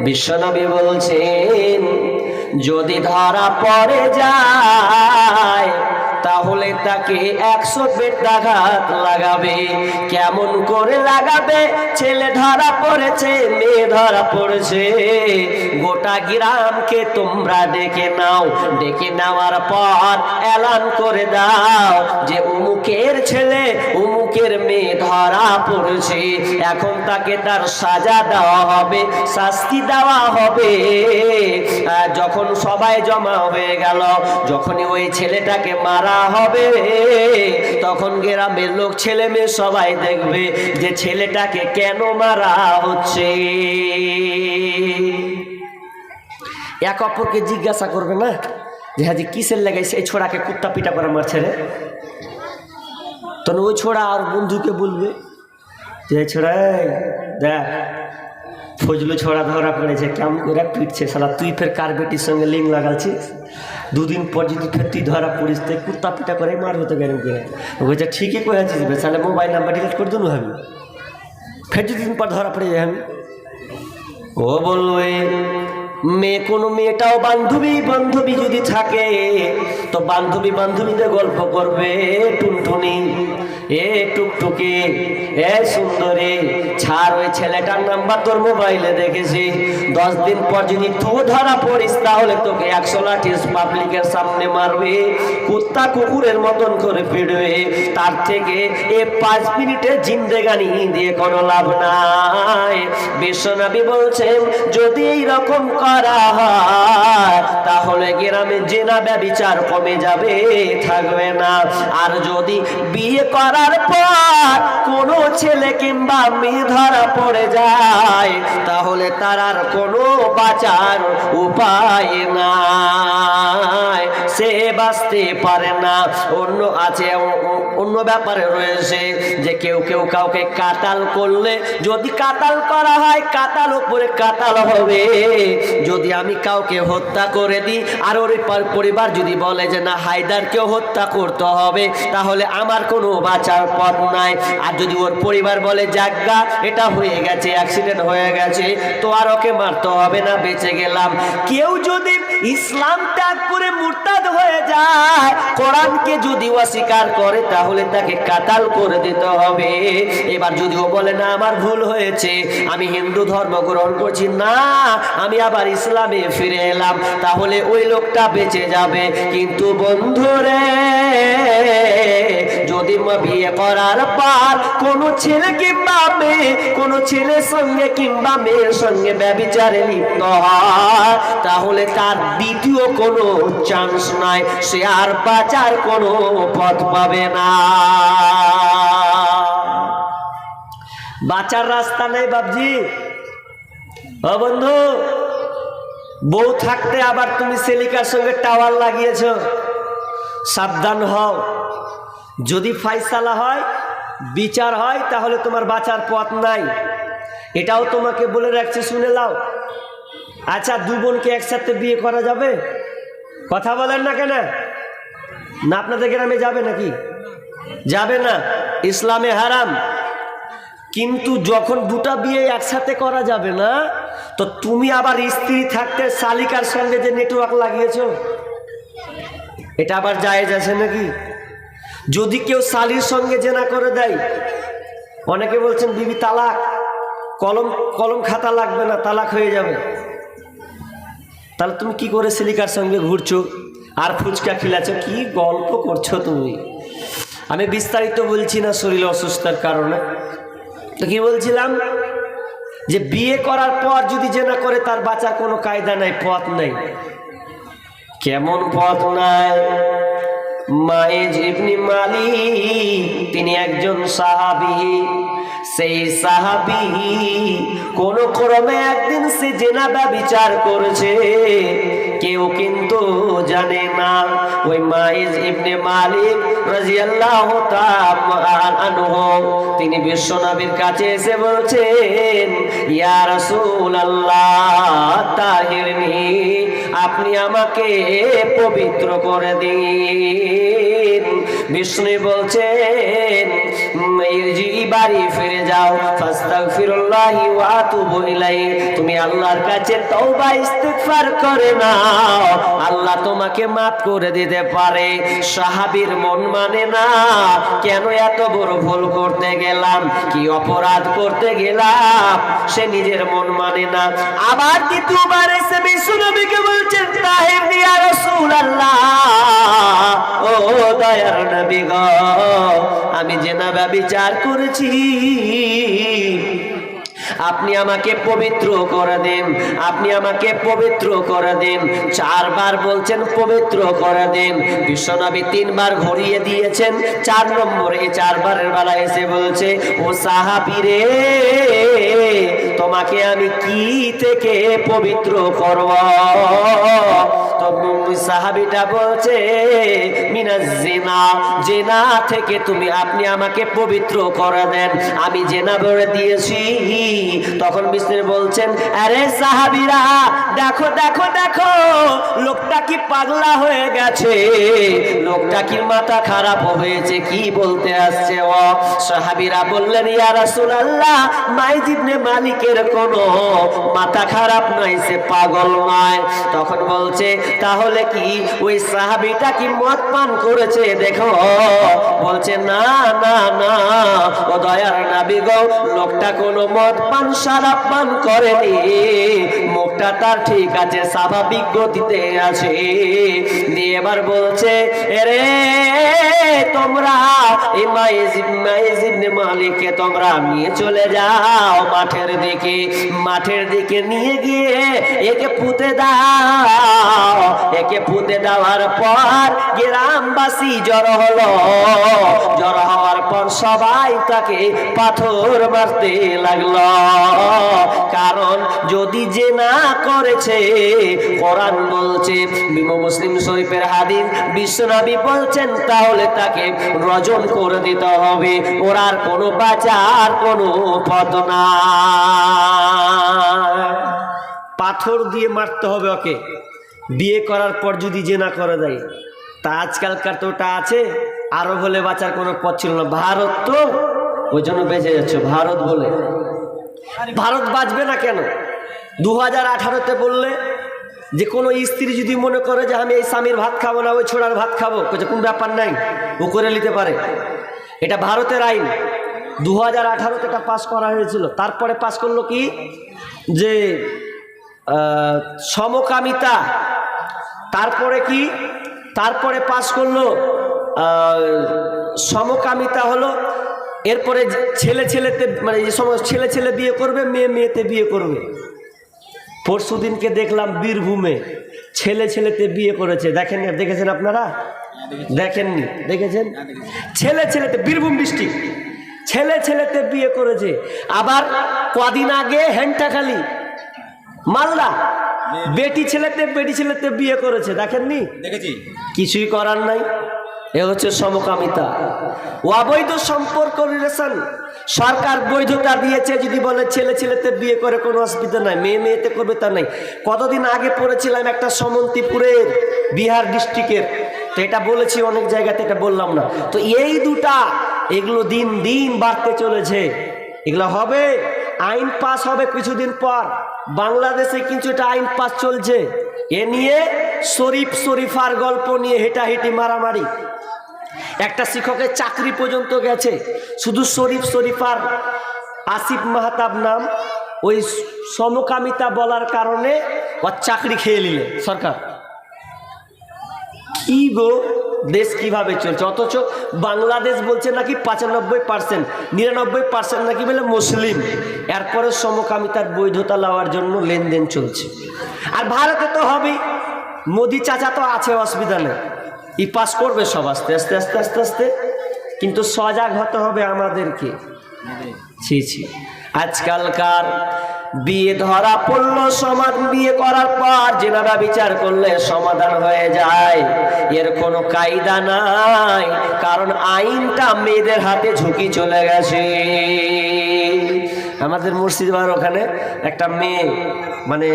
বিশ্বনবী বলছেন যদি ধরা পড়ে যায় তাহলে তাকে 100 বেত্রাঘাত লাগাবে। কেমন করে লাগাবে? ছেলে ধরা পড়েছে, মেয়ে ধরা পড়েছে, গোটা গ্রামকে তোমরা ডেকে নাও, ডেকে নেওয়ার পর এলান করে দাও যে অমুকের ছেলে অমুকের মেয়ে ধরা পড়েছে, এখন তাকে তার সাজা দেওয়া হবে, শাস্তি দেওয়া হবে। যখন সবাই জমা হয়ে গেল, যখনই ওই ছেলেটাকে মারা হবে, তখন গ্রামের লোক ছেলে মেয়ে সবাই দেখবে যে ছেলেটাকে কেন মারা হচ্ছে। এক অপরকে জিজ্ঞাসা করবে না যে হাজি কিসের লাগাইছে এই ছোড়াকে কুত্তা পিটা করে মারছে রে? তখন ওই ছোড়া আর বন্ধুকে বলবে যে ছোড়া দেখ ফজলু ছোড়া ধরা পড়েছে, কেমন করে পিটছে শালা, তুই ফের কার বেটির সঙ্গে লিঙ্ক লাগাচ্ছিস, দুদিন পর যদি ফের তুই ধরা পড়িস তো কুত্তা পিটা করে মারবো তো গেরম করে। ও বলছে ঠিকই করেছিস, তাহলে মোবাইল নাম্বার ডিলিট করে দেবো আমি, ফের দুদিন পর ধরা পড়ে যাই আমি। ও বলবে মেয়ে, কোনো মেয়েটাও বান্ধবী বান্ধবী যদি থাকে তো বান্ধবী বান্ধবীদের গল্প করবে, টুনটুনি এ টুকটুকি এ সুন্দরী ছাড়, ওই ছেলেটার নাম্বার তোর মোবাইলে দেখেছি, 10 দিন পর যদি তুই ধরা পড়িস তাহলে তোকে 100 লাঠি পাবলিকের সামনে মারবে, কুত্তা কুকুরের মতন করে পিড়বে, তার থেকে 5 মিনিটের জিন্দেগানি দিয়ে কোনো লাভ নাই। বিশ্বনবী বলছেন যদি এইরকম করা হয় তাহলে গ্রামে জেনা ব্যভিচার কমে যাবে, থাকবে না। আর যদি বিয়ে করার পর কোনো ছেলে কিংবা মেয়ে ধরা পড়ে যায় তাহলে তার আর কোনো বাঁচার উপায় নাই, সে বাঁচতে পারে না। অন্য আছে, অন্য ব্যাপারে রয়েছে যে কেউ কেউ কাউকে কাতাল করলে, যদি কাতাল করা হয় কাতাল উপরে কাতাল হবে। যদি আমি কাউকে হত্যা করে দিই আর ওর পরিবার যদি বলে যে না হায়দারকেও হত্যা করতে হবে, তাহলে আমার কোনো বাঁচার পথ নাই। আর যদি ওর পরিবার বলে যাজ্ঞা এটা হয়ে গেছে, অ্যাক্সিডেন্ট হয়ে গেছে, তো আর ওকে মারতে হবে না, বেঁচে গেলাম। কেউ যদি ইসলাম ত্যাগ করে মুরতাদ হয়ে যায়, কোরআনকে যদি অস্বীকার করে তাহলে তাকে কাতাল করে দিতে হবে। এবার যদি ও বলে না আমার ভুল হয়েছে, আমি হিন্দু ধর্ম গ্রহণ করছি না, আমি আবার ইসলামে ফিরে এলাম, তাহলে ওই লোকটা বেঁচে যাবে। কিন্তু বন্ধুরে যদি বিয়ে করার পর কোনো ছেলে কিংবা মেয়ে, কোনো ছেলের সঙ্গে কিংবা মেয়ের সঙ্গে ব্যভিচারে লিপ্ত হয় তাহলে তার দ্বিতীয় কোনো চান্স নাই, সে আর বাঁচার কোনো পথ পাবে না, বাঁচার রাস্তা নেই বাবজি। ও বন্ধু, বউ থাকতে আবার তুমি সেলিকার সঙ্গে টাওয়ার লাগিয়েছ, সাবধান হও। যদি ফাইসালা হয়, বিচার হয়, তাহলে তোমার বাঁচার পথ নাই, এটাও তোমাকে বলে রাখছি, শুনে নাও। আচ্ছা, দু বোনকে একসাথে বিয়ে করা যাবে? কথা বলেন না কেন? না আপনাদের গ্রামে যাবে নাকি? যাবে না, ইসলামে হারাম। কিন্তু যখন দুটা বিয়ে একসাথে করা যাবে না, তো তুমি আবার স্ত্রী থাকতে শালিকার সঙ্গে যে নেটওয়ার্ক লাগিয়েছো, এটা আবার জায়েজ আছে নাকি? যদি কেউ শালির সঙ্গে জেনা করে দেয়, অনেকে বলছেন বিবি তালাক, কলম খাতা লাগবে না, তালাক হয়ে যাবে। তাহলে তুমি কি করে শালিকার সঙ্গে ঘুরছো আর ফুচকা খিলাচ্ছ? কি গল্প করছো তুমি? আমি বিস্তারিত বলছি না, শরীর অসুস্থতার কারণে। তো কি বলছিলাম, যে বিয়ে করার পর যদি জেনা করে তার বাঁচার কোনো কায়দা নাই, পথ নাই। কেমন পথ নাই? মাইজ ইবনে মালিক তিনি একজন সাহাবী। সেই সাহাবী কোন ক্রমে একদিন সে জেনা ব্যভিচার করেছে, কেউ কিন্তু জানে না। ওই মাইজ ইবনে মালিক রাদিয়াল্লাহু তাআলা আনহু তিনি বিশ্বনবীর কাছে এসে বলছেন, ইয়া রাসূলুল্লাহ তাহিরনি, আপনি আমাকে পবিত্র করে দিন। বিষ্ণু বলছেন বাড়ি ফিরে যাও, ফাস্তাগফিরুল্লাহি ওয়া আতুবু ইলাইহি, তুমি আল্লাহর কাছে তওবা ইস্তিগফার করে নাও, আল্লাহ তোমাকে মাফ করে দিতে পারে। সাহাবীর মন মানে না, কেন এত বড় ভুল করতে গেলাম, কি অপরাধ করতে গেলাম, সে নিজের মন মানে না। আবার দ্বিতীয়বার এসে বিষ্ণু নবীকে বলছেন তাহের ইয়া রাসূলুল্লাহ, ও দয়ার নবী গো, আমি জেনা ব্যভিচার করেছি, আপনি আমাকে পবিত্র করে দেন, আপনি আমাকে পবিত্র করে দেন। 4 বার বলছেন পবিত্র করে দেন। বিশ্বনবী 3 বার ঘুরিয়ে দিয়েছেন, 4 নম্বরে 4 বারের বেলা এসে বলছে ও সাহাবী রে, তোমাকে আমি কি থেকে পবিত্র করব? তো সাহাবীটা বলছে মিনাজ জিনা, জিনা থেকে আপনি আমাকে পবিত্র করে দেন, আমি জিনা করে দিয়েছি। তখন বিষ্ণু বলছেন আরে সাহাবীরা, দেখো দেখো দেখো, লোকটা কি পাগলা হয়ে গেছে, লোকটা কি মাথা খারাপ হয়েছে, কি বলতে আসছে ও? সাহাবীরা বললেন ইয়া রাসূলুল্লাহ, মাইজ ইবনে মালিকের কোনো মাথা খারাপ নয়, সে পাগল নয়। তখন বলছে তাহলে কি ওই সাহাবীটা কি মদ পান করেছে দেখো? বলছে না না না, ও দয়ার নবী গো, লোকটা কোনো মদ পান শরাব পান করেনি, মুখটা তার ঠিক আছে, স্বাভাবিক গতিতে আছে। দিয়ে এবার বলছে এরে তোমরা এই মাইজ ইবনে মালিককে তোমরা নিয়ে চলে যাও মাঠের দিকে, মাঠের দিকে নিয়ে গিয়ে একে পুঁতে দাও। একে পুঁতে দেওয়ার পর গ্রামবাসী জড়ো হলো, জড়ো হওয়ার পর সবাই তাকে পাথর মারতে লাগলো, কারণ যদি যে না করেছে, কোরআন বলছে, মুসলিম শরীফের হাদিস, বিশ্বনবী বলছেন তাহলে তাকে রজম করে দিতে হবে, ওর আর কোনো বাঁচার কোনো পথ না, পাথর দিয়ে মারতে হবে ওকে। বিয়ে করার পর যদি জেনা করে দেয়, তা আজকালকার তো ওটা আছে, আরো হলে বাঁচার কোনো পথ ছিল না। ভারত তো ওই জন্য বেঁচে যাচ্ছে, ভারত বলে। ভারত বাঁচবে না কেন? 2018-তে বললে যে কোনো স্ত্রী যদি মনে করে যে আমি এই স্বামীর ভাত খাবো না, ওই ছোড়ার ভাত খাবো, কোন ব্যাপার নাই, ও করে নিতে পারে। এটা ভারতের আইন। 2018-তে এটা পাস করা হয়েছিল। তারপরে পাস করলো কি যে সমকামিতা, তারপরে কি, তারপরে পাস করলো সমকামিতা হলো, এরপরে ছেলে ছেলেতে মানে যে সময় ছেলে ছেলে বিয়ে করবে, মেয়ে মেয়েতে বিয়ে করবে। পরশু দিনকে দেখলাম বীরভূমে ছেলে ছেলেতে বিয়ে করেছে, দেখেন, দেখেছেন আপনারা? দেখেননি? দেখেছেন? ছেলে ছেলেতে, বীরভূম ডিস্ট্রিক্ট, ছেলে ছেলেতে বিয়ে করেছে। আবার কদিন আগে হেন্টাখালি মালদা বেটি ছেলেতে বিয়ে করেছে, দেখেননি? দেখেছি। কিছুই করার নাই, এ হচ্ছে সমকামিতা, অবৈধ সম্পর্ক, রিলেশন। সরকার বৈধতা দিয়েছে, যদি বলে ছেলে ছেলেতে বিয়ে করে কোনো অসুবিধা নাই, মেয়ে মেয়েতে করবে তা নাই। কতদিন আগে পড়েছিলাম একটা সমন্তিপুরের, বিহার ডিস্ট্রিক্টের, তো এটা বলেছি অনেক জায়গাতে, এটা বললাম না। তো এই দুটা, এগুলো দিন দিন বাড়তে চলেছে, এগুলো হবে, আইন পাস হবে কিছুদিন পর। বাংলাদেশে কিন্তু এটা আইন পাস চলছে, এ নিয়ে শরীফার গল্প নিয়ে হেঁটাহেঁটি মারামারি, একটা শিক্ষকের চাকরি পর্যন্ত গেছে শুধু শরীফার। আসিফ মাহতাব নাম, ওই সমকামিতা বলার কারণে ওর চাকরি খেয়ে নিলে সরকার। কি গো, দেশ কিভাবে চলছে? অথচ বাংলাদেশ বলছে নাকি 95%, 99% নাকি বলে মুসলিম, এরপরে সমকামিতার বৈধতা লওয়ার জন্য লেনদেন চলছে। আর ভারতে তো হবেই, মোদি চাচা তো আছে, অসুবিধা নেই, ই পাস করবে সব আস্তে আস্তে আস্তে আস্তে আস্তে, কিন্তু সজাগ হতে হবে আমাদেরকে। ছি ছি, আজকালকার বিয়ে ধরা পড়লো, সমাজ বিয়ে করার পর জেনাবা বিচার করলে সমাধান হয়ে যায়, এর কোনো কায়দা নাই, কারণ আইনটা মেয়েদের হাতে ঝুঁকি চলে গেছে। আমাদের মুর্শিদাবাদ ওখানে একটা মেয়ে, মানে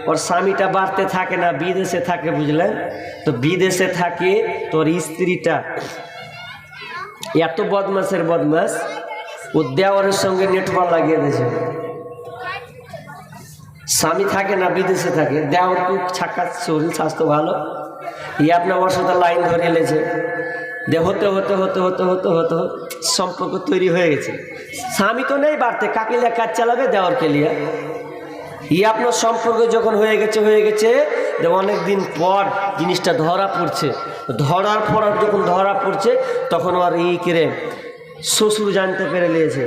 ওর স্বামীটা বাড়তে থাকে না, বিদেশে থাকে, বুঝলেন তো? বিদেশে থাকে, তোর স্ত্রীটা এত বদমাসের বদমাস, ও দেওয়ারের সঙ্গে নেটওয়ার্ক লাগিয়ে দিয়েছে। স্বামী থাকে না, বিদেশে থাকে, দেওয়ার খুব ছাকা, শরীর স্বাস্থ্য ভালো, আপনার ওর সাথে লাইন ধরে এলেছে। হতে হতে হতে হতে হতে হতে সম্পর্ক তৈরি হয়ে গেছে। স্বামী তো নেই বাড়তে, কাকিলিয়া কাজ চালাবে দেওয়ারকে লিয়া। আপনার সম্পর্ক যখন হয়ে গেছে অনেক দিন পর জিনিসটা ধরা পড়ছে। ধরার পর যখন ধরা পড়ছে তখন ওর কিরে শ্বশুর জানতে পেরে নিয়েছে।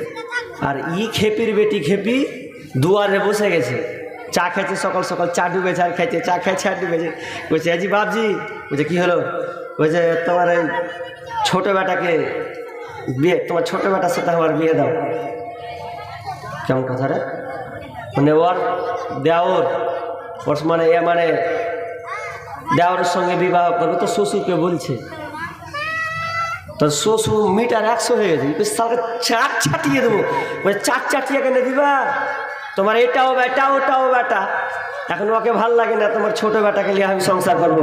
আর খেপির বেটি খেপি দুয়ারে বসে গেছে, চা খাইছে, সকাল সকাল চা ডুবেছে, আর খাইছে, চা খাইছে আর ডুবেছে। বলছে আজি বাপজি, বলছে কী হলো? বলছে তোমার এই ছোটো বেটাকে বিয়ে, তোমার ছোটো বেটার সাথে আমার বিয়ে দাও। কেমন কথা রে? মানে ওর দেওর, ওর মানে দেওরের সঙ্গে বিবাহ করবে, তো শ্বশুরকে বলছে। তো শ্বশুর মিটার 100 হয়ে গেছে, সালকে চাট ছাটিয়ে দেবো। বলছে চাট চাটিয়ে কেন দিবা? তোমার এটাও বেটা, ওটাও বেটা, এখন ওকে ভাল লাগে না, তোমার ছোট বেটাকে নিয়ে আমি সংসার করবো।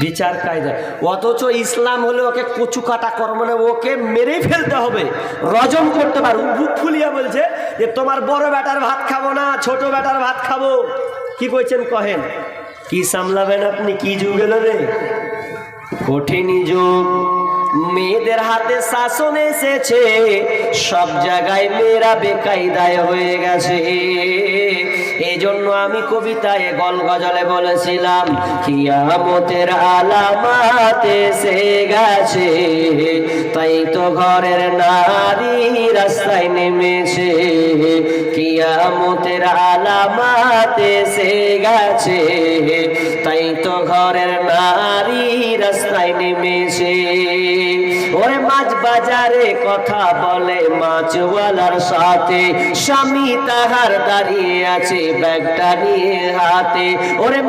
বিচার কায়দা। অথচ ইসলাম হলে ওকে কচু কাটা কর, মানে ওকে মেরেই ফেলতে হবে, রজম করতে পারো। বুক ফুলিয়া বলছে যে তোমার বড় বেটার ভাত খাবো না, ছোট বেটার ভাত খাবো। কি কইছেন কহেন? কি সামলাবেন আপনি? কি যুগ এলো রে, কঠিন যুগ। মেয়েদের হাতে শাসন এসেছে, সব জায়গায় মেয়েরা বেকায়দায় হয়ে গেছে। এই জন্য আমি কবিতায় গজলে বলেছিলাম, কিয়ামতের আলামত এসে গেছে, তাই তো ঘরের নারী রাস্তায় নেমেছে। কিয়ামতের আলামত এসে গেছে, তাই তো ঘরের নারী রাস্তায় নেমেছে। ওরে মাছ বাজারে কথা বলে মাছওয়ালার সাথে, স্বামী তাহার দাঁড়িয়ে আছে ব্যাগটা নিয়ে হাতে। ওরে